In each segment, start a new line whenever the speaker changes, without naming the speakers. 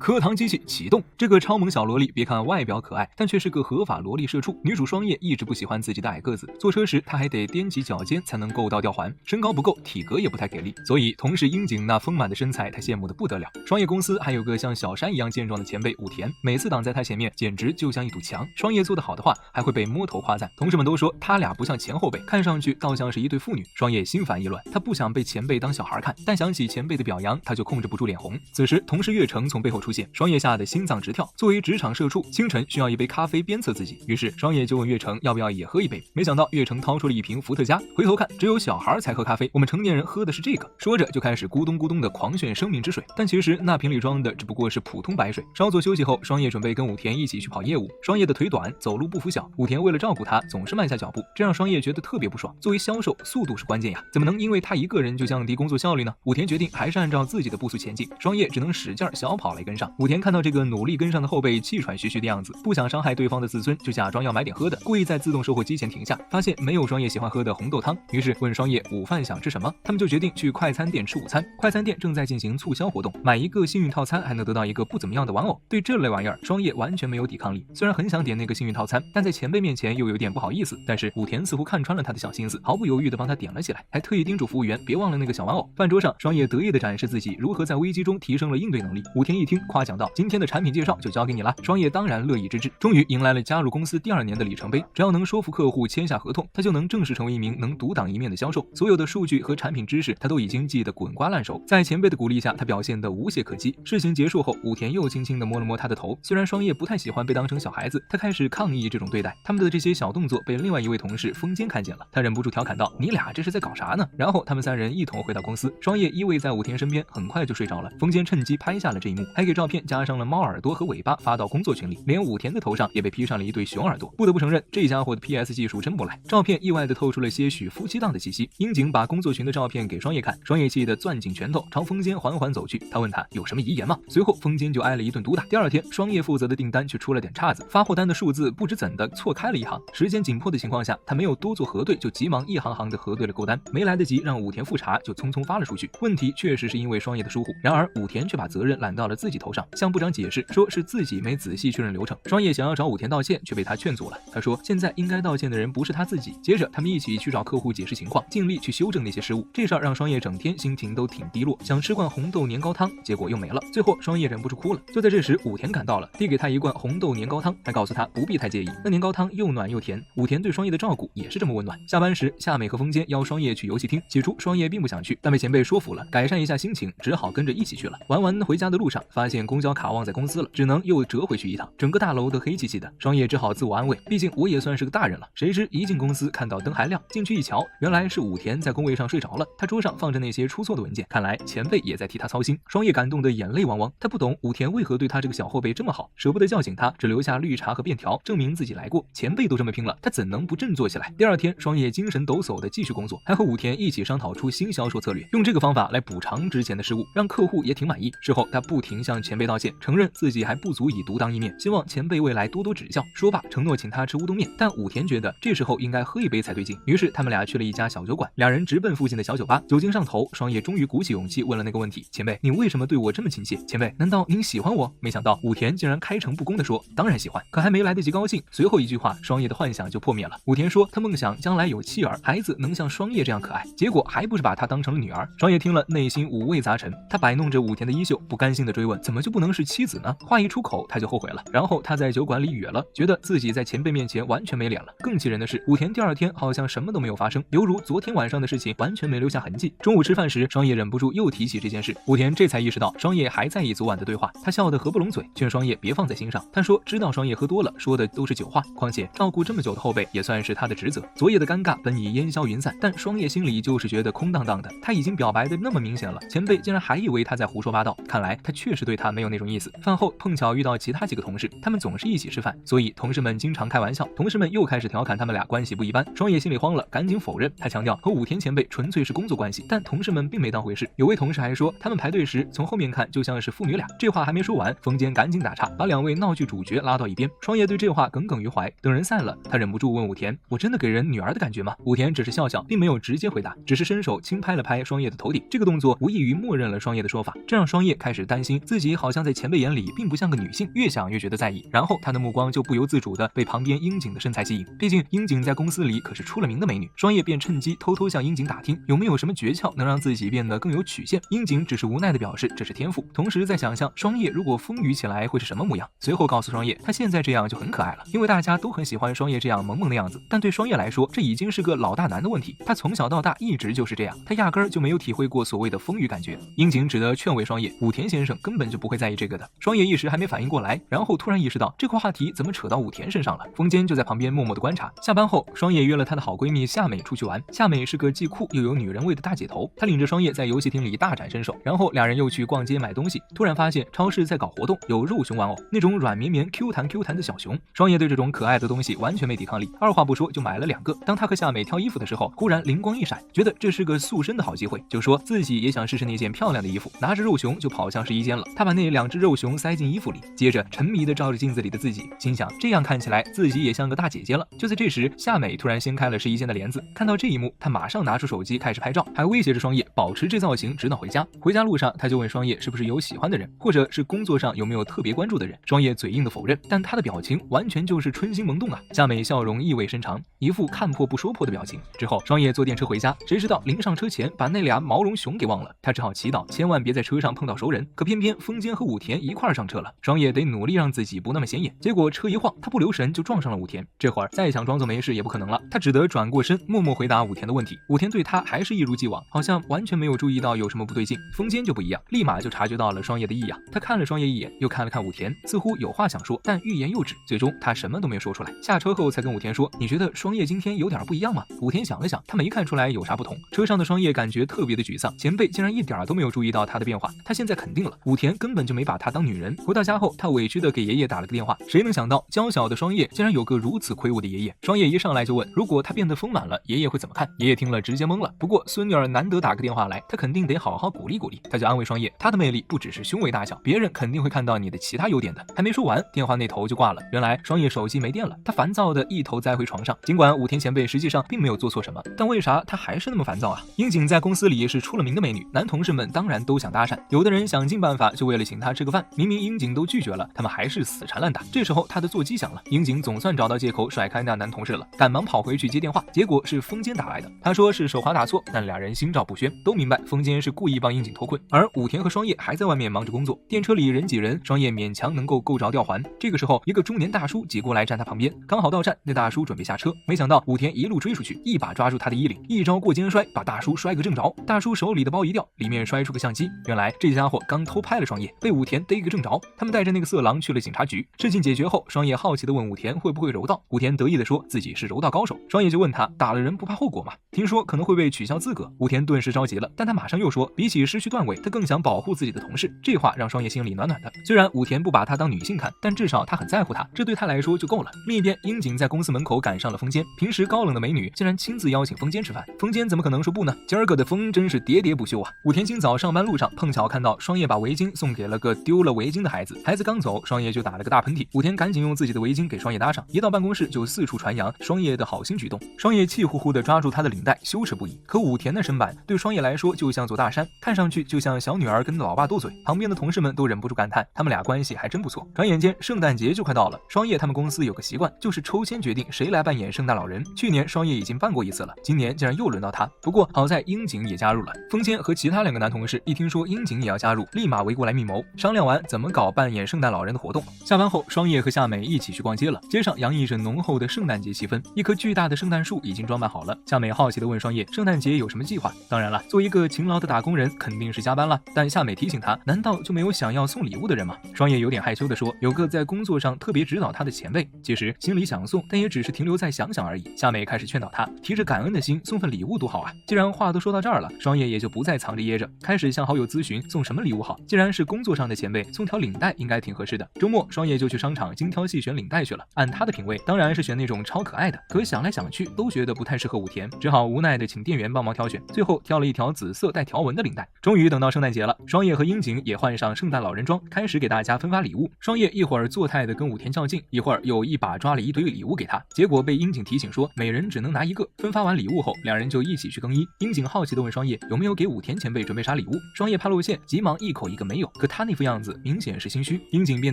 课堂机器启动，这个超萌小萝莉别看外表可爱，但却是个合法萝莉社畜。女主双叶一直不喜欢自己的矮个子，坐车时她还得踮起脚尖才能够到吊环，身高不够，体格也不太给力，所以同事樱井那丰满的身材她羡慕的不得了。双叶公司还有个像小山一样健壮的前辈武田，每次挡在她前面简直就像一堵墙。双叶做得好的话还会被摸头夸赞，同事们都说他俩不像前后辈，看上去倒像是一对父女。双叶心烦意乱，她不想被前辈当小孩看，但想起前辈的表扬，她就控制不住脸红。此时同事月成从背后出现，双叶吓得心脏直跳。作为职场社畜，清晨需要一杯咖啡鞭策自己，于是双叶就问月成要不要也喝一杯。没想到月成掏出了一瓶伏特加，回头看只有小孩才喝咖啡，我们成年人喝的是这个。说着就开始咕咚咕咚的狂炫生命之水，但其实那瓶里装的只不过是普通白水。稍作休息后，双叶准备跟武田一起去跑业务。双叶的腿短，走路不扶小，武田为了照顾她总是慢下脚步，这让双叶觉得特别不爽。作为销售，速度是关键呀，怎么能因为他一个人就降低工作效率呢？武田决定还是按照自己的步速前进，双叶只能使劲小跑来跟上。武田看到这个努力跟上的后辈气喘吁吁的样子，不想伤害对方的自尊，就假装要买点喝的，故意在自动售货机前停下，发现没有双叶喜欢喝的红豆汤，于是问双叶午饭想吃什么，他们就决定去快餐店吃午餐。快餐店正在进行促销活动，买一个幸运套餐还能得到一个不怎么样的玩偶。对这类玩意儿，双叶完全没有抵抗力，虽然很想点那个幸运套餐，但在前辈面前又有点不好意思。但是武田似乎看穿了他的小心思，毫不犹豫地帮他点了起来，还特意叮嘱服务员别忘了那个小玩偶。饭桌上，双叶得意地展示自己如何在危机中提升了应对能力。武田一听，夸奖道：“今天的产品介绍就交给你了。”双叶当然乐意之至，终于迎来了加入公司第2年的里程碑。只要能说服客户签下合同，他就能正式成为一名能独当一面的销售。所有的数据和产品知识，他都已经记得滚瓜烂熟。在前辈的鼓励下，他表现得无懈可击。事情结束后，武田又轻轻地摸了摸他的头。虽然双叶不太喜欢被当成小孩子，他开始抗议这种对待。他们的这些小动作被另外一位同事风间看见了，他忍不住调侃道：“你俩这是在搞啥呢？”然后他们3人一同回到公司。双叶依偎在武田身边，很快就睡着了。风间趁机拍下了这一幕，还给照片加上了猫耳朵和尾巴发到工作群里，连武田的头上也被披上了一对熊耳朵。不得不承认，这家伙的 PS 技术真不赖。照片意外地透出了些许夫妻档的气息。樱井把工作群的照片给双叶看，双叶气得攥紧拳头朝风间缓缓走去。他问他有什么遗言吗？随后风间就挨了一顿毒打。第2天，双叶负责的订单却出了点岔子，发货单的数字不知怎的错开了一行。时间紧迫的情况下，他没有多做核对，就急忙一行行的核对了购单，没来得及让武田复查，就匆匆发了出去。问题确实是因为双叶的疏忽，然而武田却把责任揽到了自己头上，向部长解释说是自己没仔细确认流程。双叶想要找武田道歉，却被他劝阻了。他说现在应该道歉的人不是他自己。接着他们一起去找客户解释情况，尽力去修正那些失误。这事儿让双叶整天心情都挺低落，想吃罐红豆年糕汤，结果又没了。最后双叶忍不住哭了。就在这时，武田赶到了，递给他一罐红豆年糕汤，还告诉他不必太介意，那年糕汤又暖又甜。武田对双叶的照顾也是这么温暖。下班时，夏美和风间邀双叶去游戏厅，起初双叶并不想去，但被前辈说服了，改善一下心情，只好跟着一起去了。玩完回家的路上，发现公交卡忘在公司了，只能又折回去一趟。整个大楼都黑漆漆的，双叶只好自我安慰，毕竟我也算是个大人了。谁知一进公司，看到灯还亮，进去一瞧，原来是武田在工位上睡着了。他桌上放着那些出错的文件，看来前辈也在替他操心。双叶感动得眼泪汪汪，他不懂武田为何对他这个小后辈这么好，舍不得叫醒他，只留下绿茶和便条，证明自己来过。前辈都这么拼了，他怎能不振作起来？第2天，双叶精神抖擞地继续工作，还和武田一起商讨出新销售策略，用这个方法来补偿之前的失误，让客户也挺满意。事后他不停向前辈道歉，承认自己还不足以独当一面，希望前辈未来多多指教。说罢承诺请他吃乌冬面，但武田觉得这时候应该喝一杯才对劲，于是他们俩去了一家小酒馆，2人直奔附近的小酒吧。酒精上头，双叶终于鼓起勇气问了那个问题：前辈，你为什么对我这么亲切？前辈，难道您喜欢我？没想到武田竟然开诚布公地说当然喜欢。可还没来得及高兴，随后一句话，双叶的幻想就破灭了。武田说他梦想将来有妻儿，孩子能像双叶这样可爱，结果还不是把她当成了女儿。双叶听了内心五味杂陈，他摆弄着武田的衣袖，不甘心地追问怎么就不能是妻子呢？话一出口他就后悔了，然后他在酒馆里哕了，觉得自己在前辈面前完全没脸了。更气人的是，武田第2天好像什么都没有发生，犹如昨天晚上的事情完全没留下痕迹。中午吃饭时，双叶忍不住又提起这件事，武田这才意识到双叶还在意昨晚的对话，他笑得合不拢嘴，劝双叶别放在心上。他说知道双叶喝多了，说的都是酒话，况且照顾这么久的后辈也算是他的职责。昨夜的尴尬本已烟消云散，但双叶心里就是觉得空荡荡的。他已经表白的那么明显了，前辈竟然还以为他在胡说八道，看来他确实对他没有那种意思。饭后碰巧遇到其他几个同事，他们总是一起吃饭，所以同事们经常开玩笑。同事们又开始调侃他们俩关系不一般，双叶心里慌了，赶紧否认。他强调和武田前辈纯粹是工作关系，但同事们并没当回事。有位同事还说他们排队时从后面看就像是父女俩。这话还没说完，风间赶紧打岔，把2位闹剧主角拉到一边。双叶对这话耿耿于怀。等人散了，他忍不住问武田：“我真的给人女儿的感觉吗？”武田只是笑笑，并没有直接回答，只是伸手轻拍了拍双叶的头顶。这个动作无异于默认了双叶的说法，这让双叶开始担心自己己好像在前辈眼里并不像个女性，越想越觉得在意，然后他的目光就不由自主地被旁边樱井的身材吸引，毕竟樱井在公司里可是出了名的美女。双叶便趁机偷偷向樱井打听有没有什么诀窍能让自己变得更有曲线，樱井只是无奈地表示这是天赋，同时在想象双叶如果丰腴起来会是什么模样。随后告诉双叶，他现在这样就很可爱了，因为大家都很喜欢双叶这样萌萌的样子，但对双叶来说这已经是个老大难的问题，他从小到大一直就是这样，他压根儿就没有体会过所谓的丰腴感觉。樱井只得劝慰双叶，武田先生根本就不会在意这个的。双叶一时还没反应过来，然后突然意识到这个话题怎么扯到武田身上了。风间就在旁边默默的观察。下班后，双叶约了她的好闺蜜夏美出去玩。夏美是个既酷又有女人味的大姐头，她领着双叶在游戏厅里大展身手，然后两人又去逛街买东西。突然发现超市在搞活动，有肉熊玩偶，那种软绵绵 Q 弹的小熊。双叶对这种可爱的东西完全没抵抗力，二话不说就买了2个。当她和夏美挑衣服的时候，忽然灵光一闪，觉得这是个塑身的好机会，就说自己也想试试那件漂亮的衣服，拿着肉熊就跑向试衣间了。她把那2只肉熊塞进衣服里，接着沉迷地照着镜子里的自己，心想这样看起来自己也像个大姐姐了。就在这时，夏美突然掀开了试衣间的帘子，看到这一幕，她马上拿出手机开始拍照，还威胁着双叶保持这造型直到回家。回家路上，她就问双叶是不是有喜欢的人，或者是工作上有没有特别关注的人。双叶嘴硬的否认，但她的表情完全就是春心萌动啊。夏美笑容意味深长，一副看破不说破的表情。之后，双叶坐电车回家，谁知道临上车前把那俩毛绒熊给忘了，她只好祈祷千万别在车上碰到熟人。可偏偏风间和武田一块上车了，双叶得努力让自己不那么显眼，结果车一晃，她不留神就撞上了武田。这会儿再想装作没事也不可能了，她只得转过身默默回答武田的问题。武田对她还是一如既往，好像完全没有注意到有什么不对劲。风间就不一样，立马就察觉到了双叶的异样，他看了双叶一眼，又看了看武田，似乎有话想说，但欲言又止，最终他什么都没有说出来。下车后才跟武田说，你觉得双叶今天有点不一样吗？武田想了想，他没看出来有啥不同。车上的双叶感觉特别的沮丧，前辈竟然一点都没有注意到他的变化，他现在肯定了武田根本就没把他当女人。回到家后，他委屈的给爷爷打了个电话，谁能想到娇小的双叶竟然有个如此魁梧的爷爷。双叶一上来就问，如果他变得丰满了，爷爷会怎么看？爷爷听了直接懵了，不过孙女儿难得打个电话来，他肯定得好好鼓励鼓励。他就安慰双叶，他的魅力不只是胸围大小，别人肯定会看到你的其他优点的。还没说完，电话那头就挂了。原来双叶手机没电了，他烦躁的一头栽回床上。尽管武田前辈实际上并没有做错什么，但为啥他还是那么烦躁啊？樱井在公司里是出了名的美女，男同事们当然都想搭讪，有的人想尽办法就为了请她吃个饭，明明樱井都拒绝了，他们还是死缠烂打。这时候他的座机响了，樱井总算找到借口甩开那男同事了，赶忙跑回去接电话，结果是风间打来的。他说是手滑打错，但俩人心照不宣，都明白风间是故意帮樱井脱困。而武田和双叶还在外面忙着工作，电车里人挤人，双叶勉强能够够着吊环。这个时候，一个中年大叔挤过来站他旁边，刚好到站，那大叔准备下车，没想到武田一路追出去，一把抓住他的衣领，一招过肩摔，把大叔摔个正着。大叔手里的包一掉，里面摔出个相机，原来这家伙刚偷拍了双叶，被武田逮个正着。他们带着那个色狼去了警察局。事情解决后，双叶好奇地问武田会不会柔道，武田得意地说自己是柔道高手。双叶就问他打了人不怕后果吗？听说可能会被取消资格。武田顿时着急了，但他马上又说比起失去段位，他更想保护自己的同事。这话让双叶心里暖暖的。虽然武田不把她当女性看，但至少他很在乎她，这对他来说就够了。另一边，樱井在公司门口赶上了风间，平时高冷的美女竟然亲自邀请风间吃饭，风间怎么可能说不呢？今儿个的风真是喋喋不休啊！武田今早上班路上碰巧看到双叶把围巾送给了个丢了围巾的孩子，孩子刚走，双叶就打了个大喷嚏，武田赶紧用自己的围巾给双叶搭上，一到办公室就四处传扬双叶的好心举动。双叶气呼呼地抓住他的领带，羞耻不已。可武田的身板对双叶来说就像座大山，看上去就像小女儿跟老爸斗嘴。旁边的同事们都忍不住感叹，他们俩关系还真不错。转眼间圣诞节就快到了，双叶他们公司有个习惯，就是抽签决定谁来扮演圣诞老人。去年双叶已经办过一次了，今年竟然又轮到他。不过好在樱井也加入了。风间和其他2个男同事一听说樱井也要加入，立马围过来密谋，商量完怎么搞扮演圣诞老人的活动。下班后，双叶和夏美一起去逛街了，街上洋溢着浓厚的圣诞节气氛，一棵巨大的圣诞树已经装扮好了。夏美好奇地问双叶，圣诞节有什么计划？当然了，做一个勤劳的打工人肯定是加班了，但夏美提醒他，难道就没有想要送礼物的人吗？双叶有点害羞地说，有个在工作上特别指导他的前辈，其实心里想送，但也只是停留在想想而已。夏美开始劝导他，提着感恩的心送份礼物多好啊！既然话都说到这儿了，双叶也就不再藏着掖着，开始向好友咨询送什么礼物好。既然是工作上的前辈，送条领带应该挺合适的。周末，双叶就去商场精挑细选领带去了。按他的品味，当然是选那种超可爱的，可想来想去都觉得不太适合武田，只好无奈的请店员帮忙挑选，最后挑了一条紫色带条纹的领带。终于等到圣诞节了，双叶和樱井也换上圣诞老人装，开始给大家分发礼物。双叶一会儿作态的跟武田较劲，一会儿又一把抓了一堆礼物给他，结果被樱井提醒说每人只能拿1个。分发完礼物后，两人就一起去更衣。樱井好奇的问双叶有没有给武田前辈准备啥礼物，双叶怕露馅，急忙一口一个没有。可他那副样子明显是心虚。樱井便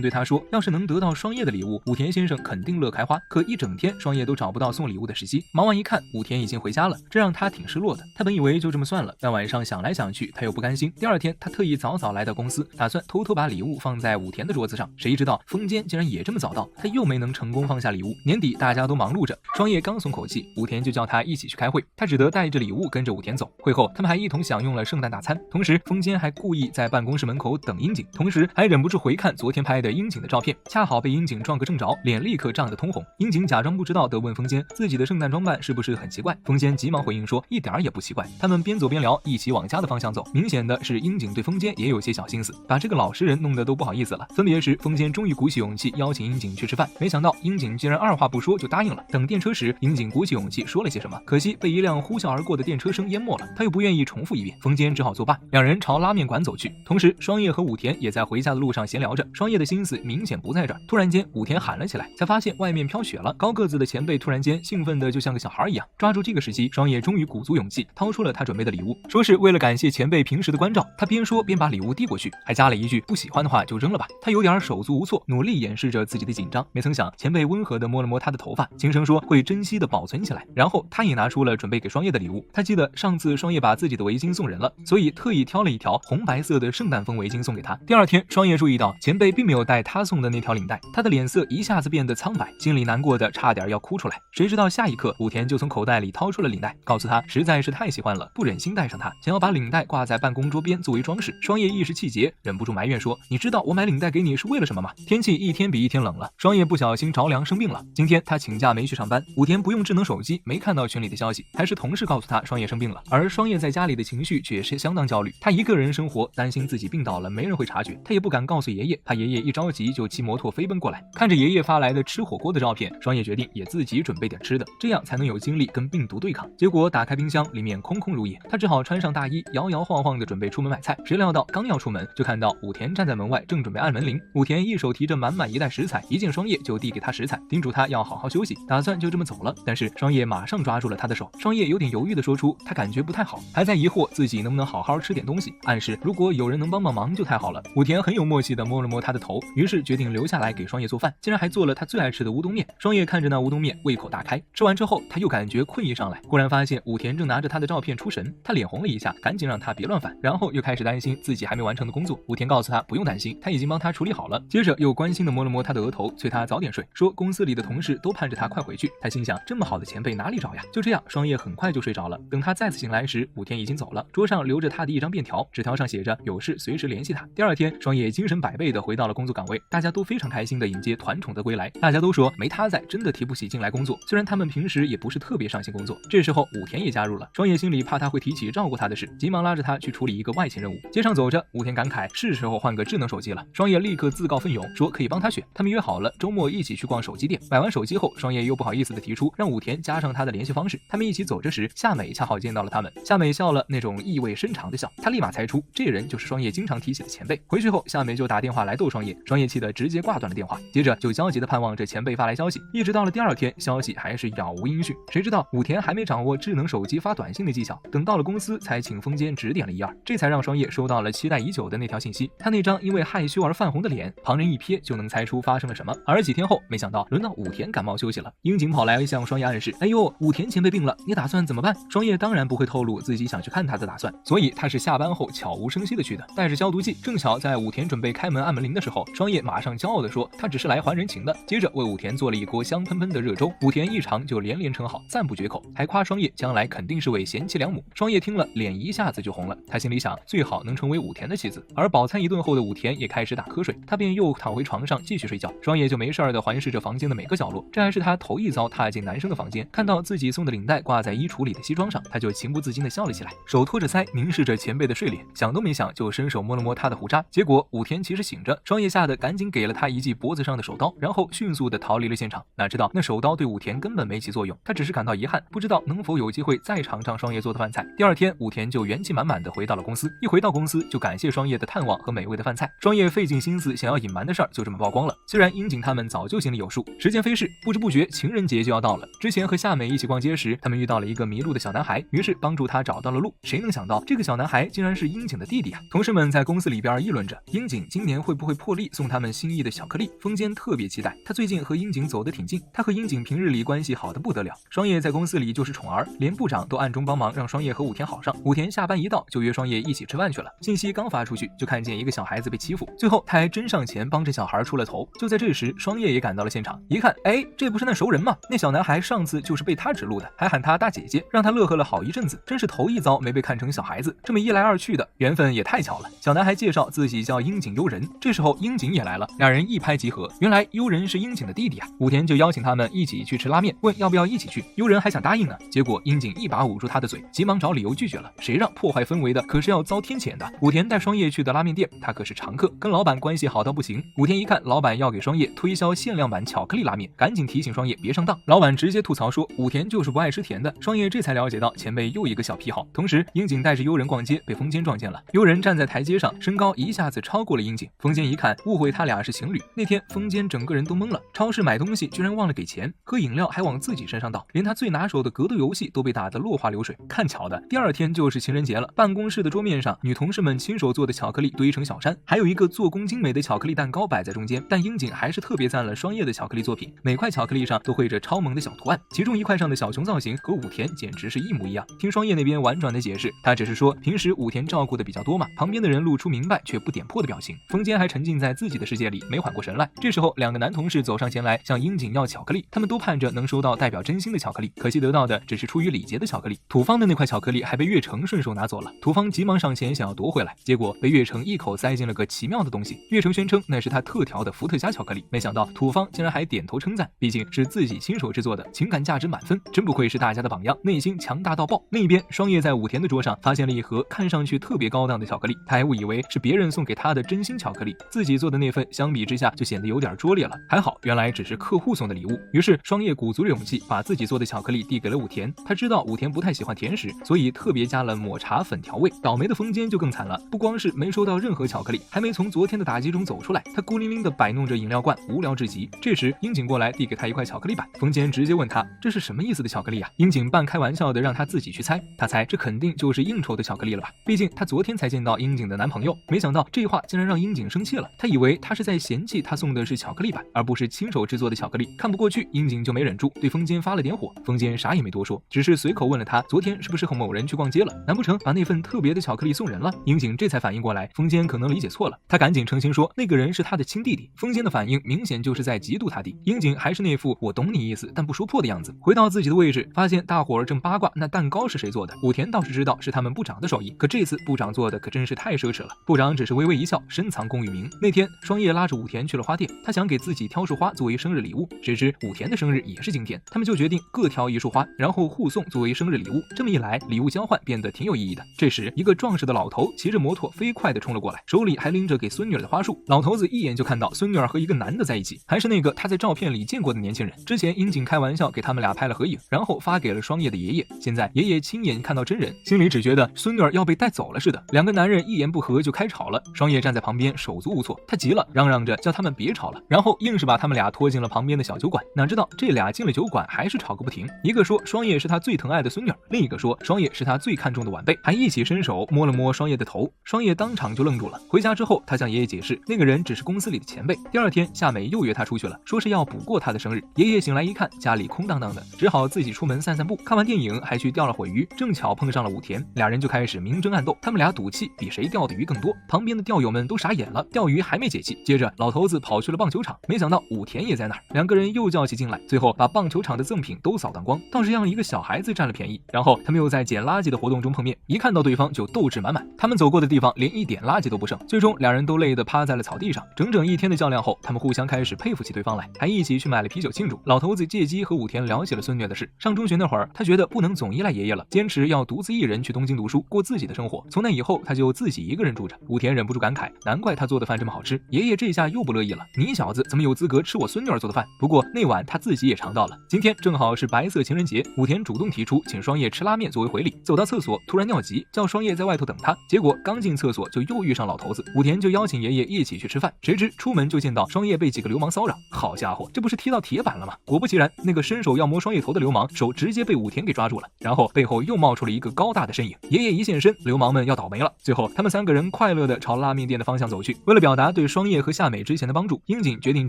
对他说，要是能得到双叶的礼物，武田先生肯定乐开花。可一整天双叶都找不到送礼物的时机，忙完一看，武田已经回家了，这让他挺失落的。他本以为就这么算了，但晚上想来想去，他又不甘心。第二天，他特意早早来到公司，打算偷偷把礼物放在武田的桌子上。谁知道风间竟然也这么早到，他又没能成功放下礼物。年底大家都忙碌着，双叶刚松口气，武田就叫他一起去开会，他只得带着礼物跟着武田走。会后，他们还一同享用了圣诞大餐，同时风间还故意在办公室门口等樱井，同时还忍不住回看昨天拍的樱井的照片，恰好被樱井撞个正着，脸立刻涨得通红。樱井假装不知道地问风间自己的圣诞装扮是不是很奇怪，风间急忙回应说一点也不奇怪。他们边走边聊，一起往家的方向走，明显的是樱井对风间也有些小心思，把这个老实人弄得都不好意思了。分别时，风间终于鼓起勇气邀请樱井去吃饭，没想到樱井竟然二话不说就答应了。等电车时，樱井鼓起勇气说了些什么，可惜被一辆呼啸而过的电车声淹没了，他又不愿意重复一遍，风间只好作罢。两人朝拉面馆走去，同时双叶和武田也在回家的路上闲聊着。双叶的心思明显不在这儿，突然间武田喊了起来，才发现外面飘雪了。高个子的前辈突然间兴奋的就像个小孩一样，抓住这个时机，双叶终于鼓足勇气掏出了他准备的礼物，说是为了感谢前辈平时的关照。他边说边把礼物递过去，还加了一句不喜欢的话就扔了吧。他有点手足无措，努力掩饰着自己的紧张。没曾想前辈温和的摸了摸他的头发，轻声说会珍惜的保存起来。然后他也拿出了准备给双叶的礼物。他记得上次双叶把自己的围巾送人了，所以特意挑了一条红白色的圣诞风围巾送给他。第二天，双叶注意到前辈并没有带他送的那条领带，他的脸色一下子变得苍白，心里难过的差点要哭出来。谁知道下一刻，武田就从口袋里掏出了领带，告诉他实在是太喜欢了，不忍心带上它，想要把领带挂在办公桌边作为装饰。双叶一时气结，忍不住埋怨说，你知道我买领带给你是为了什么吗？天气一天比一天冷了，双叶不小心着凉生病了，今天他请假没去上班。武田不用智能手机，没看到群里的消息，还是同事告诉他双叶生病了。而双叶在家里的情绪却是相当焦虑，他一个人生活，担心自己病倒了没人会察觉，他也不敢告诉爷爷，怕爷爷一着急就骑摩托飞奔过来。看着爷爷发来的吃火锅的照片，双叶决定也自己准备点吃的，这样才能有精力跟病毒对抗。结果打开冰箱，里面空空如也，他只好穿上大衣，摇摇晃晃的准备出门买菜。谁料到刚要出门，就看到武田站在门外，正准备按门铃。武田一手提着满满一袋食材，一见双叶就递给他食材，叮嘱他要好好休息，打算就这么走了。但是双叶马上抓住了他的手，双叶有点犹豫的说出他感觉不太好，还在疑惑自己能不能好好吃点东西，暗示如果有人能帮忙就太好了。武田很有默契的摸了摸他的头，于是决定留下来给双叶做饭，竟然还做了他最爱吃的乌冬面。双叶看着那乌冬面，胃口大开。吃完之后，他又感觉困意上来，忽然发现武田正拿着他的照片出神，他脸红了一下，赶紧让他别乱翻，然后又开始担心自己还没完成的工作。武田告诉他不用担心，他已经帮他处理好了。接着又关心的摸了摸他的额头，催他早点睡，说公司里的同事都盼着他快回去。他心想这么好的前辈哪里找呀？就这样，双叶很快就睡着了。等他再次醒来时，武田已经走了，桌上留着他的一张便条，纸条上写着有事随时联系他。第二天，双叶精神百倍的回到了工作岗位，大家都非常开心的迎接团宠的归来。大家都说没他在真的提不起劲来工作，虽然他们平时也不是特别上心工作。这时候武田也加入了，双叶心里怕他会提起照顾他的事，急忙拉着他去处理一个外勤任务。街上走着，武田感慨是时候换个智能手机了。双叶立刻自告奋勇说可以帮他选，他们约好了周末一起去逛手机店。买完手机后，双叶又不好意思的提出让武田加上他的联系方式。他们一起走着时，夏美恰好见到了他们。夏美笑了，那种意味深长的笑，他立马猜出这人就是双叶经常提起的前辈。回去后，夏美就打电话来逗双叶，双叶气得直接挂断了电话，接着就焦急的盼望着前辈发来消息，一直到了第二天，消息还是杳无音讯。谁知道武田还没掌握智能手机发短信的技巧，等到了公司才请风间指点了一二，这才让双叶收到了期待已久的那条信息。他那张因为害羞而泛红的脸，旁人一瞥就能猜出发生了什么。而几天后，没想到轮到武田感冒休息了，樱井跑来向双叶暗示，哎呦，武田前辈病了，你打算怎么办？双叶当然不会透露自己想去看他的打算，所以他是下班后悄无声息的去的，带着消毒剂。正巧在武田准备开门按门铃的时候，双叶马上骄傲地说他只是来还人情的，接着为武田做了一锅香喷喷的热粥。武田一尝就连连称好，赞不绝口，还夸双叶将来肯定是位贤妻良母。双叶听了脸一下子就红了，他心里想最好能成为武田的妻子。而饱餐一顿后的武田也开始打瞌睡，他便又躺回床上继续睡觉。双叶就没事的环视着房间的每个角落，这还是他头一遭踏进男生的房间。看到自己送的领带挂在衣橱里的西装上，他就情不自禁地笑了起来，手托着腮凝视着前辈的睡脸，想都没想就伸手摸了摸他的胡渣。结果武田其实醒着，双叶吓得赶紧给了他一记脖子上的手刀，然后迅速地逃离了现场。哪知道那手刀对武田根本没起作用，他只是感到遗憾，不知道能否有机会再尝尝双叶做的饭菜。第二天，武田就元气满满地回到了公司，一回到公司就感谢双叶的探望和美味的饭菜。双叶费尽心思想要隐瞒的事儿就这么曝光了。虽然樱井他们早就心里有数，时间飞逝，不知不觉情人节就要到了。之前和夏美一起逛街时，他们遇到了一个迷路的小男孩，于是帮助他找到了路。谁能想到这个小男孩竟然是樱井的弟弟啊！同事们在公司司里边议论着樱井今年会不会破例送他们心意的巧克力。风间特别期待，他最近和樱井走得挺近，他和樱井平日里关系好得不得了。双叶在公司里就是宠儿，连部长都暗中帮忙让双叶和武田好上。武田下班一到就约双叶一起吃饭去了。信息刚发出去，就看见一个小孩子被欺负，最后他还真上前帮着小孩出了头。就在这时，双叶也赶到了现场，一看，哎，这不是那熟人吗？那小男孩上次就是被他指路的，还喊他大姐姐，让他乐呵了好一阵子，真是头一遭没被看成小孩子。这么一来二去的，缘分也太巧了。小男孩介绍自己叫樱井悠人，这时候樱井也来了，两人一拍即合，原来悠人是樱井的弟弟啊。武田就邀请他们一起去吃拉面，问要不要一起去。悠人还想答应呢，结果樱井一把捂住他的嘴，急忙找理由拒绝了。谁让破坏氛围的可是要遭天谴的。武田带双叶去的拉面店，他可是常客，跟老板关系好到不行。武田一看老板要给双叶推销限量版巧克力拉面，赶紧提醒双叶别上当。老板直接吐槽说武田就是不爱吃甜的。双叶这才了解到前辈又一个小癖好。同时樱井带着悠人逛街，被风间撞见了。悠人站在台阶上，身高一下子超过了樱井。风间一看误会他俩是情侣。那天风间整个人都懵了，超市买东西居然忘了给钱，喝饮料还往自己身上倒，连他最拿手的格斗游戏都被打得落花流水。看巧的，第二天就是情人节了。办公室的桌面上，女同事们亲手做的巧克力堆成小山，还有一个做工精美的巧克力蛋糕摆在中间。但樱井还是特别赞了双叶的巧克力作品，每块巧克力上都绘着超萌的小图案，其中一块上的小熊造型和武田简直是一模一样。听双叶那边婉转的解释，他只是说平时武田照顾的比较多嘛。旁边的人露出明白却不点破的表情，风间还沉浸在自己的世界里没缓过神来。这时候两个男同事走上前来向樱井要巧克力，他们都盼着能收到代表真心的巧克力，可惜得到的只是出于礼节的巧克力。土方的那块巧克力还被月城顺手拿走了，土方急忙上前想要夺回来，结果被月城一口塞进了个奇妙的东西。月城宣称那是他特调的伏特加巧克力，没想到土方竟然还点头称赞，毕竟是自己亲手制作的，情感价值满分，真不愧是大家的榜样，内心强大到爆。另一边，双叶在武田的桌上发现了一盒看上去特别高档的巧克力，他还误以为是别人送给他的真心巧克力，自己做的那份相比之下就显得有点拙劣了。还好原来只是客户送的礼物。于是双叶鼓足了勇气把自己做的巧克力递给了武田，他知道武田不太喜欢甜食，所以特别加了抹茶粉调味。倒霉的风间就更惨了，不光是没收到任何巧克力，还没从昨天的打击中走出来，他孤零零地摆弄着饮料罐，无聊至极。这时樱井过来递给他一块巧克力板，风间直接问他这是什么意思的巧克力啊？樱井半开玩笑的让他自己去猜，他猜这肯定就是应酬的巧克力了吧，毕竟他昨天才见到樱井的男朋友。没想到这话竟然让樱井生气了，他以为他是在嫌弃他送的是巧克力板而不是亲手制作的巧克力，看不过去，樱井就没忍住对风间发了点火。风间啥也没多说，只是随口问了他昨天是不是和某人去逛街了，难不成把那份特别的巧克力送人了？樱井这才反应过来风间可能理解错了，他赶紧澄清说那个人是他的亲弟弟。风间的反应明显就是在嫉妒他弟，樱井还是那副我懂你意思但不说破的样子。回到自己的位置，发现大伙儿正八卦那蛋糕是谁做的。武田倒是知道是他们部长的手艺，可这次部长做的可真是太奢侈了。部长只是微微一笑，深藏功与名。那天双叶拉着武田去了花店，他想给自己挑束花作为生日礼物，谁知武田的生日也是今天，他们就决定各挑一束花，然后互送作为生日礼物。这么一来，礼物交换变得挺有意义的。这时一个壮实的老头骑着摩托飞快地冲了过来，手里还拎着给孙女儿的花束。老头子一眼就看到孙女儿和一个男的在一起，还是那个他在照片里见过的年轻人。之前樱井开玩笑给他们俩拍了合影，然后发给了双叶的爷爷，现在爷爷亲眼看到真人，心里只觉得孙女儿要被带走了似的。两个男人一言不合就开吵了，双叶站在旁边手足无措，他急了，嚷嚷着叫他们别吵了，然后硬是把他们俩拖进了旁边的小酒馆。哪知道这俩进了酒馆还是吵个不停，一个说双叶是他最疼爱的孙女儿，另一个说双叶是他最看重的晚辈，还一起伸手摸了摸双叶的头。双叶当场就愣住了。回家之后，他向爷爷解释，那个人只是公司里的前辈。第二天，夏美又约他出去了，说是要补过他的生日。爷爷醒来一看，家里空荡荡的，只好自己出门散散步。看完电影，还去钓了会鱼，正巧碰上了武田，俩人就开始明争暗斗。他们俩赌气，比谁钓的鱼更多。旁边的钓友们都傻眼了，钓鱼还没解气。接着，老头子跑去了棒球场，没想到武田也在那儿，两个人又较起劲来，最后把棒球场的赠品都扫荡光，倒是让一个小孩子占了便宜。然后他们又在捡垃圾的活动中碰面，一看到对方就斗志满满。他们走过的地方连一点垃圾都不剩，最终两人都累得趴在了草地上。整整一天的较量后，他们互相开始佩服起对方来，还一起去买了啤酒庆祝。老头子借机和武田聊起了孙女的事。上中学那会儿，他觉得不能总依赖爷爷了，坚持要独自一人去东京读书，过自己的生活。从那以后，他就自己一个人住着。武田忍不住感慨，难怪他做的饭这么好吃。爷爷这下又不乐意了，你小子怎么有资格吃我孙女儿做的饭？不过那晚他自己也尝到了。今天正好是白色情人节，武田主动提出请双叶吃拉面作为回礼。走到厕所突然尿急，叫双叶在外头等他，结果刚进厕所就又遇上老头子。武田就邀请爷爷一起去吃饭，谁知出门就见到双叶被几个流氓骚扰。好家伙，这不是踢到铁板了吗？果不其然，那个伸手要摸双叶头的流氓手直接被武田给抓住了，然后背后又冒出了一个高大的身影。爷爷一现身，流氓们要倒霉了。最后他们三个人快乐地朝拉面店的方向走去。为了表达对双叶和夏美之前的帮助，樱井决定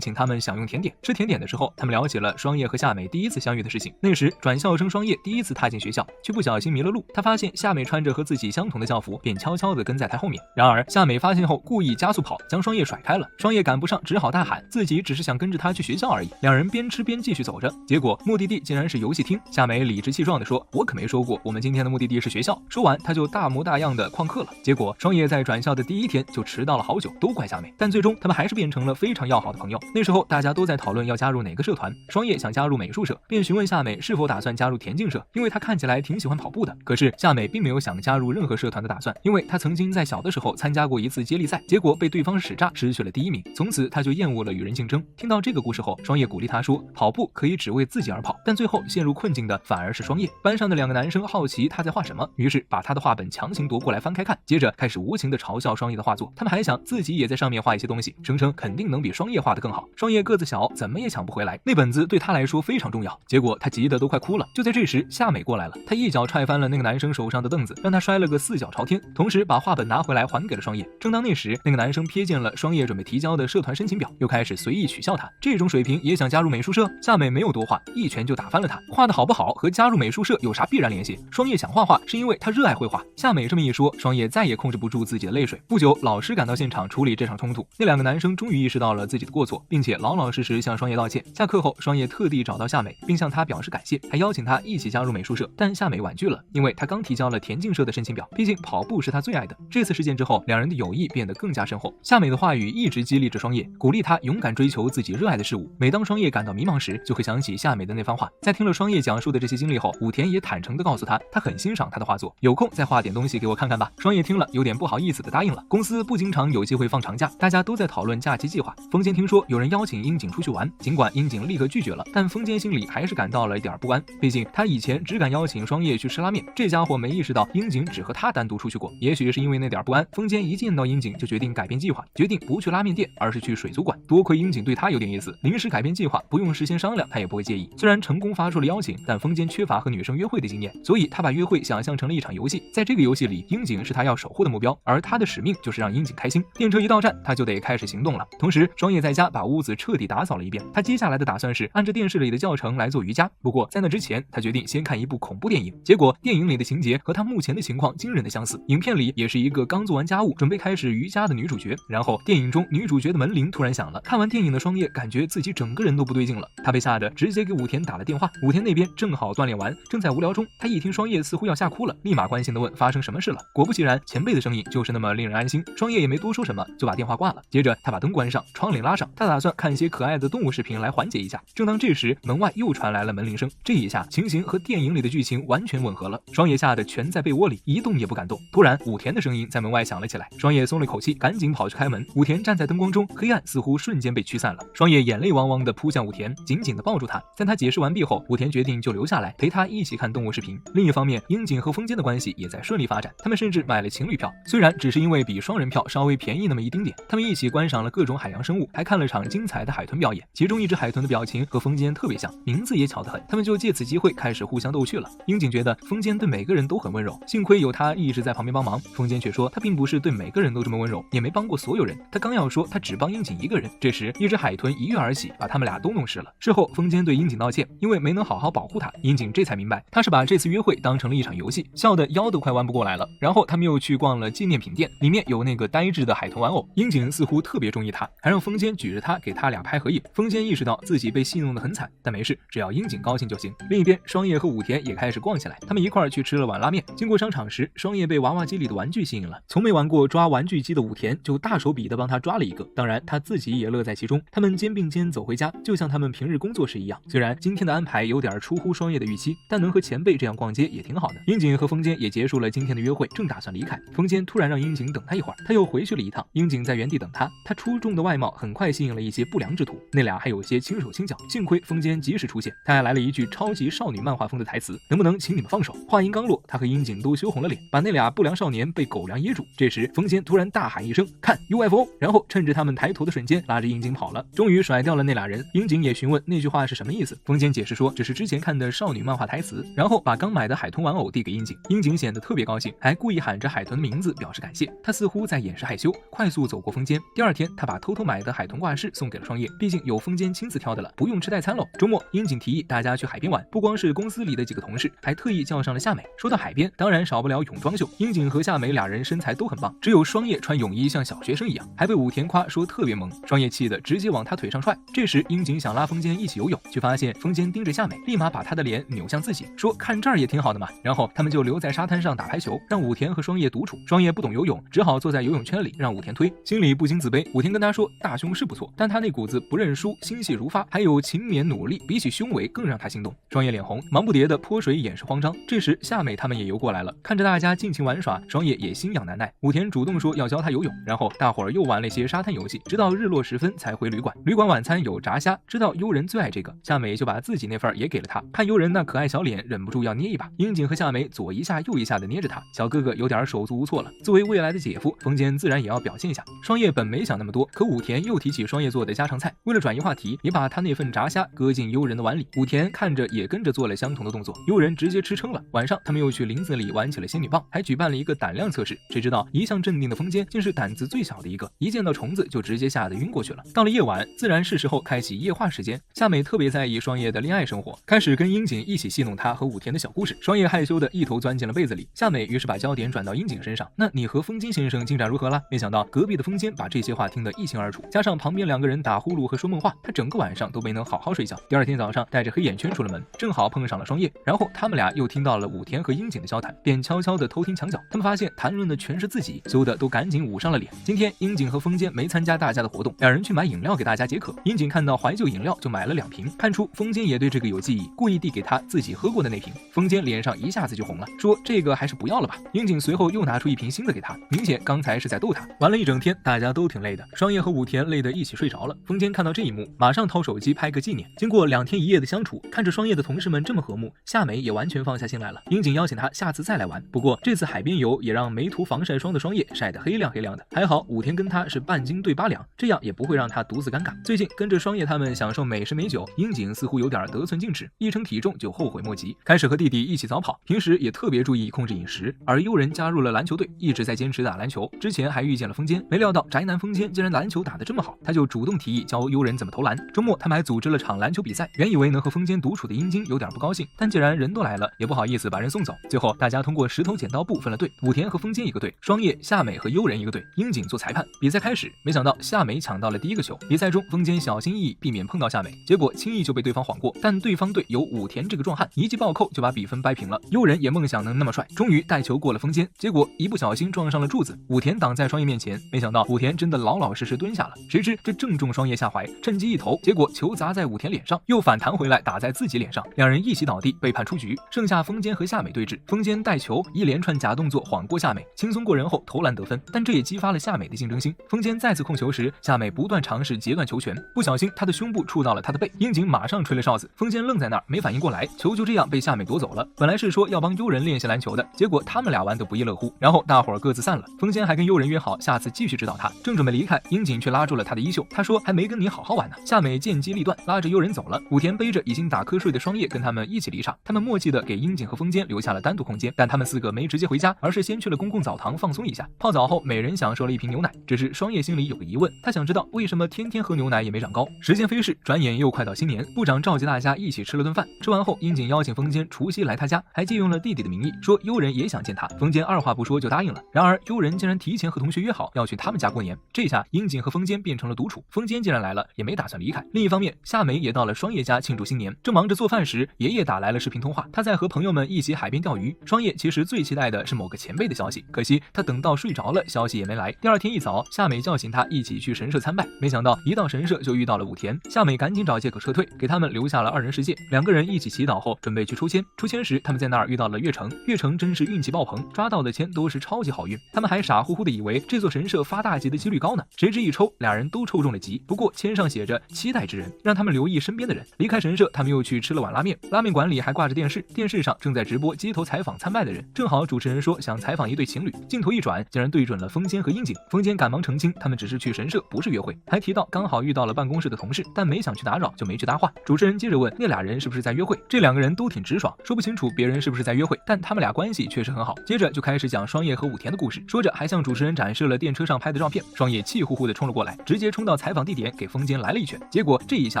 请他们享用甜点。吃甜点的时候，他们聊起了双叶和夏美第一次相遇的事情。那时转校生双叶第一次踏进学校，却不小心迷了路。他发现夏美穿着和自己相同的校服，便悄悄地跟在他后面。然而夏美发现后故意加速跑，将双叶甩开了。双叶赶不上，只好大喊自己只是想跟着他去学校而已。两人边吃边继续走着，结果目的地竟然是游戏厅。夏美理直气壮地说：“我可没说过我们今天的目的地是学校。”说完，他就大模大样的旷课了。结果双叶在转校的第一天就迟到了好久，都怪夏美。但最终他们还是变成了非常要好的朋友。那时候大家都在讨论要加入哪个社团，双叶想加入美术社，便询问夏美是否打算加入田径社，因为他看起来挺喜欢跑步的。可是夏美并没有想加入任何社团的打算，因为他曾经在小的时候参加过一次接力赛，结果被对方使诈，失去了第1名。从此他就厌恶了与人竞争。听到这个故事后，双叶鼓励他说，跑步可以只为自己而跑，但最后陷入困境的反而是双叶。班上的2个男生好奇他在画什么，于是把他的画本强行夺过来翻开看，接着开始无情的嘲笑双叶的画作。他们还想自己也在上面画一些东西，声称肯定能比双叶画得更好。双叶个子小，怎么也抢不回来，那本子对他来说非常重要。结果他急得都快哭了。就在这时，夏美过来了，他一脚踹翻了那个男生手上的凳子，让他摔了个4脚朝天，同时把画本拿回来还给了双叶。正当那时，那个男生瞥见了双叶准备提交的社团申请表，又开始随意取笑他，这种水平也想加入美术社？夏美没有多话，一拳就打翻了他。画的好不好和加入美术社有啥必然联系？双叶想画画是因为他热爱绘画。夏美这么一说，双叶再也控制不住自己的泪水。不久，老师赶到现场处理这场冲突，那2个男生终于意识到了自己的过错，并且老老实实向双叶道歉。下课后，双叶特地找到夏美，并向她表示感谢，还邀请她一起加入美术社。但夏美婉拒了，因为她刚提交了田径社的申请表，毕竟跑步是她最爱的。这次事件之后，2人的友谊变得更加深厚。夏美的话语一直激励着双叶，鼓励她勇敢追求自己热爱的事物。每当双叶感到迷茫时，就会想起夏美的那番话。在听了双叶讲述的这些经历后，武田也坦诚地告诉她，他很欣赏她的画作，有空再画点东西给我看看吧。双叶听了，有点不好意思地答应了。公司不经常有机会放长假，大家都在讨论假期计划。风间听说有人邀请樱井出去玩，尽管樱井立刻拒绝了，但风间心里还是感到了一点不安。毕竟他以前只敢邀请双叶去吃拉面，这家伙没意识到樱井只和他单独出去过。也许是因为那点不安，风间一见到樱井就决定改变计划，决定不去拉面店，而是去水族馆。多亏樱井对他有点意思，临时改变计划，不用事先商量，他也不会介意。虽然成功发出了邀请，但风间缺乏和女生约会的经验，所以他把约会想象成了一场游戏。在这个游戏里，樱井是他要守护的目标，而他的使命就是让樱井开心。电车一到站，他就得开始行动了。同时，双叶在家把屋子彻底打扫了一遍。他接下来的打算是按照电视里的教程来做瑜伽。不过在那之前，他决定先看一部恐怖电影。结果电影里的情节和他目前的情况惊人的相似。影片里也是一个刚做完家务准备开始瑜伽的女主角。然后电影中女主角的门铃突然响了。看完电影的双叶感觉自己整个人都不对劲了，他被吓得直接给武田打了电话。武田那边正好锻炼完，正在无聊中，他一听双叶似乎要吓哭了，立马关心地问发生什么事了。果不其然，前辈的声音就是那么令人安心。双叶也没多说什么，就把电话挂了。接着他把灯关上，窗帘拉上，他打算看些可爱的动物视频来缓解一下。正当这时，门外又传来了门铃声。这一下情形和电影里的剧情完全吻合了。双叶吓得蜷在被窝里，一动也不敢动。突然武田的声音在门外响了起来，双叶松了口气，赶紧跑去开门。武田站在灯光中，黑暗似乎瞬间被驱散了。双叶眼泪汪汪地扑向武田，紧紧地抱住他。在他解释完毕后，武田决定就留下来陪他一起看动物视频。另一方面，樱井和风间的关系也在顺利发展，他们甚至买了情侣票，虽然只是因为比双人票稍微便宜那么一丁点。他们一起观赏了各种海洋生物，还看了场精彩的海豚表演，其中一只海豚的表情和风间特别像，名字也巧得很。他们就借此机会开始互相逗趣了。樱井觉得风间对每个人都很温柔，幸亏有他一直在旁边帮忙。风间却说他并不是对每个人都这么温柔，也没帮过所有人。他刚要说他只帮樱井一个人，这时一只海豚一跃而起，把他们俩都弄湿了。事后风间对樱井道歉，因为没能好好保护他。樱井这才明白他是把这次约会当成了一场游戏，笑得腰都快弯不过来了。然后他们又去逛了纪念品店，里面有那个呆滞的海豚玩偶。樱井似乎特别中意他，还让风间举着他给他俩拍合影。风间意识到自己被戏弄得很惨，但没事，只要樱井高兴就行。另一边，双叶和武田也开始逛起来，他们一块儿去吃了碗拉面。经过商场时，双叶被娃娃机里的玩具吸引了，从没玩过抓玩具机的武田就大手笔地帮他抓了一个，当然他自己也乐在其中。他们肩并肩走回家，就像他们平日工作时一样。虽然今天的安排有点出乎双叶的预期，但能和前辈这样逛街也挺好的。樱井和风间也结束了今天的约会，正打算离开，风间突然让樱井等他一会儿，他又回去了一趟。樱井在原地等他，他出众的外貌很快吸引了一些不良之徒，那俩还有些轻手轻脚，幸亏风间及时出现，他还来了一句超级少女漫画风的台词：能不能请你们放手？话音刚落，他和樱井都羞红了脸，把那俩不良少年被狗粮噎住。这时风间突然大喊一声看 UFO， 然后趁着他们抬头的瞬间拉着樱井跑了，终于甩掉了那俩人。樱井也询问那句话是什么意思，风间解释说这是之前看的少女漫画台词，然后把刚买的海豚玩偶递给樱井。樱井显得特别高兴，还故意喊着海豚的名字表示感谢。谢，他似乎在掩饰害羞，快速走过风间。第二天，他把偷偷买的海豚挂饰送给了双叶，毕竟有风间亲自挑的了，不用吃代餐喽。周末，樱井提议大家去海边玩，不光是公司里的几个同事，还特意叫上了夏美。说到海边，当然少不了泳装秀。樱井和夏美俩人身材都很棒，只有双叶穿泳衣像小学生一样，还被武田夸说特别萌。双叶气得直接往他腿上踹。这时，樱井想拉风间一起游泳，却发现风间盯着夏美，立马把他的脸扭向自己，说看这儿也挺好的嘛。然后他们就留在沙滩上打排球，让武田和双叶独处。双叶不懂游泳，只好坐在游泳圈里让武田推，心里不禁自卑。武田跟他说大胸是不错，但他那股子不认输、心细如发，还有勤勉努力，比起胸围更让他心动。双叶脸红，忙不迭的泼水掩饰慌张。这时夏美他们也游过来了，看着大家尽情玩耍，双叶也心痒难耐。武田主动说要教他游泳，然后大伙儿又玩了些沙滩游戏，直到日落时分才回旅馆。旅馆晚餐有炸虾，知道悠人最爱这个，夏美就把自己那份也给了他。看悠人那可爱小脸，忍不住要捏一把。樱井和夏美左一下右一下的捏着他，小哥哥有点手足无措了。作为未来的姐夫，风间自然也要表现一下。双叶本没想那么多，可武田又提起双叶做的家常菜，为了转移话题，也把他那份炸虾搁进悠人的碗里。武田看着也跟着做了相同的动作，悠人直接吃撑了。晚上他们又去林子里玩起了仙女棒，还举办了一个胆量测试。谁知道一向镇定的风间竟是胆子最小的一个，一见到虫子就直接吓得晕过去了。到了夜晚，自然是时候开启夜话时间。夏美特别在意双叶的恋爱生活，开始跟樱井一起戏弄他和武田的小故事。双叶害羞的一头钻进了被子里，夏美于是把焦点转到樱井身上。那你和风间先生进展如何了？没想到隔壁的风间把这些话听得一清二楚，加上旁边两个人打呼噜和说梦话，他整个晚上都没能好好睡觉。第二天早上带着黑眼圈出了门，正好碰上了双叶，然后他们俩又听到了武田和樱井的交谈，便悄悄的偷听墙角。他们发现谈论的全是自己，羞的都赶紧捂上了脸。今天樱井和风间没参加大家的活动，两人去买饮料给大家解渴。樱井看到怀旧饮料就买了2瓶，看出风间也对这个有记忆，故意递给他自己喝过的那瓶。风间脸上一下子就红了，说这个还是不要了吧。樱井随后又拿出1瓶新的给他，明显刚才是在逗他。玩了一整天，大家都挺累的，双叶和武田累得一起睡着了。风间看到这一幕，马上掏手机拍个纪念。经过2天1夜的相处，看着双叶的同事们这么和睦，夏美也完全放下心来了。樱井邀请他下次再来玩，不过这次海边游也让没涂防晒霜的双叶晒得黑亮黑亮的。还好武田跟他是半斤对8两，这样也不会让他独自尴尬。最近跟着双叶他们享受美食美酒，樱井似乎有点得寸进尺，一称体重就后悔莫及，开始和弟弟一起早跑，平时也特别注意控制饮食。而悠人加入了篮球队，一直在坚持打篮球，之前还遇见了风间，没料到宅男风间竟然篮球打得这么好，他就主动提议教悠人怎么投篮。周末他们还组织了场篮球比赛，原以为能和风间独处的樱井有点不高兴，但既然人都来了，也不好意思把人送走。最后大家通过石头剪刀布分了队，武田和风间一个队，双叶、夏美和悠人一个队，樱井做裁判。比赛开始，没想到夏美抢到了第一个球，比赛中风间小心翼翼避免碰到夏美，结果轻易就被对方晃过，但对方队有武田这个壮汉，一记暴扣就把比分掰平了。悠人也梦想能那么帅，终于带球过了风间，结果一不小心撞上了柱子，武田挡在双叶面前，没想到武田真的老老实实蹲下了，谁知这正中双叶下怀，趁机一投，结果球砸在武田脸上，又反弹回来打在自己脸上，两人一起倒地被判出局，剩下风间和夏美对峙。风间带球一连串假动作晃过夏美，轻松过人后投篮得分，但这也激发了夏美的竞争心。风间再次控球时，夏美不断尝试截断球权，不小心他的胸部触到了他的背，樱井马上吹了哨子，风间愣在那儿没反应过来，球就这样被夏美夺走了。本来是说要帮悠人练习篮球的，结果他们俩玩得不亦乐乎，然后大伙儿各自散了。风间还跟悠人约好下次继续指导他，正准备离开，樱井却拉住了他的衣袖，他说还没跟你好好玩呢。夏美见机立断，拉着悠人走了。武田背着已经打瞌睡的双叶跟他们一起离场，他们默契的给樱井和风间留下了单独空间，但他们4个没直接回家，而是先去了公共澡堂放松一下。泡澡后每人享受了1瓶牛奶，只是双叶心里有个疑问，他想知道为什么天天喝牛奶也没长高。时间飞逝，转眼又快到新年，部长召集大家一起吃了顿饭，吃完后樱井邀请风间除夕来他家，还借用了弟弟的名义说悠人也想见他，风间二话不说就答应了。然而悠人竟然提前和同学约好要去他们家过年，这下樱井和风间变成了独处，风间既然来了也没打算离开。另一方面，夏美也到了双叶家庆祝新年，正忙着做饭时，爷爷打来了视频通话，他在和朋友们一起海边钓鱼。双叶其实最期待的是某个前辈的消息，可惜他等到睡着了，消息也没来。第二天一早，夏美叫醒他一起去神社参拜，没想到一到神社就遇到了武田，夏美赶紧找借口撤退，给他们留下了2人世界。2个人一起祈祷后准备去抽签，抽签时他们在那儿遇到了月城，月城真是运气爆棚，抓到的签都是超级好运，他们还傻乎乎的以为这座神社发大吉的几率高呢，谁知一抽2人都抽中了吉，不过签上写着期待之人，让他们留意身边的人。离开神社，他们又去吃了碗拉面，拉面馆里还挂着电视，电视上正在直播街头采访参拜的人，正好主持人说想采访一对情侣，镜头一转竟然对准了风间和樱井，风间赶忙澄清他们只是去神社不是约会，还提到刚好遇到了办公室的同事，但没想去打扰就没去搭话。主持人接着问那俩人是不是在约会，这2个人都挺直爽，说不清楚别人是不是在约会，但他们俩关系确实很好。接着就开始讲双叶和武田的故事。故事。说着还向主持人展示了电车上拍的照片。双叶气呼呼地冲了过来，直接冲到采访地点给风间来了一拳。结果这一下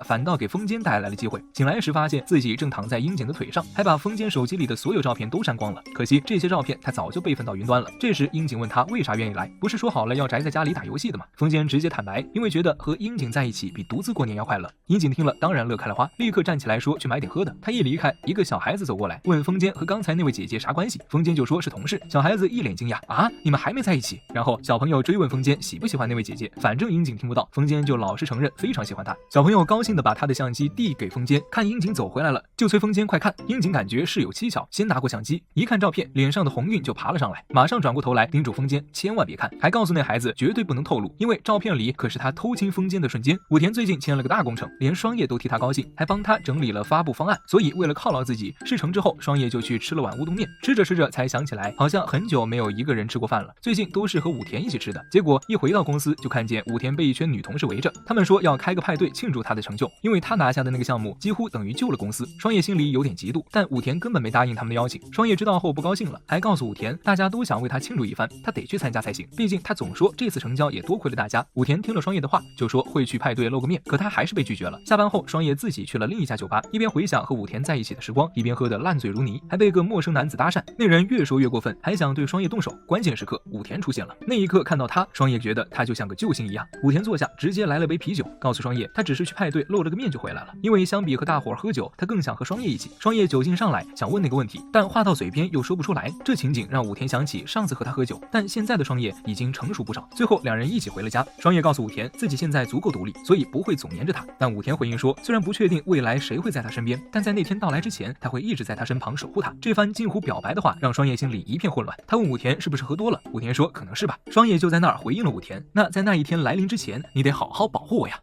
反倒给风间带来了机会。醒来时发现自己正躺在樱井的腿上，还把风间手机里的所有照片都删光了。可惜这些照片他早就备份到云端了。这时樱井问他为啥愿意来，不是说好了要宅在家里打游戏的吗？风间直接坦白，因为觉得和樱井在一起比独自过年要快乐。樱井听了当然乐开了花，立刻站起来说去买点喝的。他一离开，一个小孩子走过来问风间和刚才那位姐姐啥关系，风间就说是同事。小孩子一脸惊讶，啊，你们还没在一起？然后小朋友追问风间喜不喜欢那位姐姐，反正樱井听不到，风间就老实承认非常喜欢她。小朋友高兴地把他的相机递给风间，看樱井走回来了，就催风间快看。樱井感觉事有蹊跷，先拿过相机，一看照片，脸上的红晕就爬了上来，马上转过头来叮嘱风间千万别看，还告诉那孩子绝对不能透露，因为照片里可是他偷亲风间的瞬间。武田最近签了个大工程，连双叶都替他高兴，还帮他整理了发布方案，所以为了犒劳自己，事成之后双叶就去吃了碗乌冬面。吃着吃着才想起来，好像很久没有一个人吃过饭了，最近都是和武田一起吃的。结果一回到公司就看见武田被一圈女同事围着，他们说要开个派对庆祝他的成就，因为他拿下的那个项目几乎等于救了公司。双叶心里有点嫉妒，但武田根本没答应他们的邀请。双叶知道后不高兴了，还告诉武田大家都想为他庆祝一番，他得去参加才行，毕竟他总说这次成交也多亏了大家。武田听了双叶的话，就说会去派对露个面，可他还是被拒绝了。下班后，双叶自己去了另一家酒吧，一边回想和武田在一起的时光，一边喝得烂醉如泥，还被个陌生男子搭讪。那人越说越过分，还想对双叶动手。关键时刻，武田出现了。那一刻看到他，双叶觉得他就像个救星一样。武田坐下，直接来了杯啤酒，告诉双叶他只是去派对露了个面就回来了，因为相比和大伙儿喝酒，他更想和双叶一起。双叶酒劲上来，想问那个问题，但话到嘴边又说不出来。这情景让武田想起上次和他喝酒，但现在的双叶已经成熟不少。最后两人一起回了家，双叶告诉武田自己现在足够独立，所以不会总黏着他。但武田回应说，虽然不确定未来谁会在他身边，但在那天到来之前，他会一直在他身旁守护他。这番近乎表白的话让双叶心里一片混乱。他问武田是不是喝多了，武田说可能是吧。双叶就在那儿回应了武田，那在那一天来临之前，你得好好保护我呀。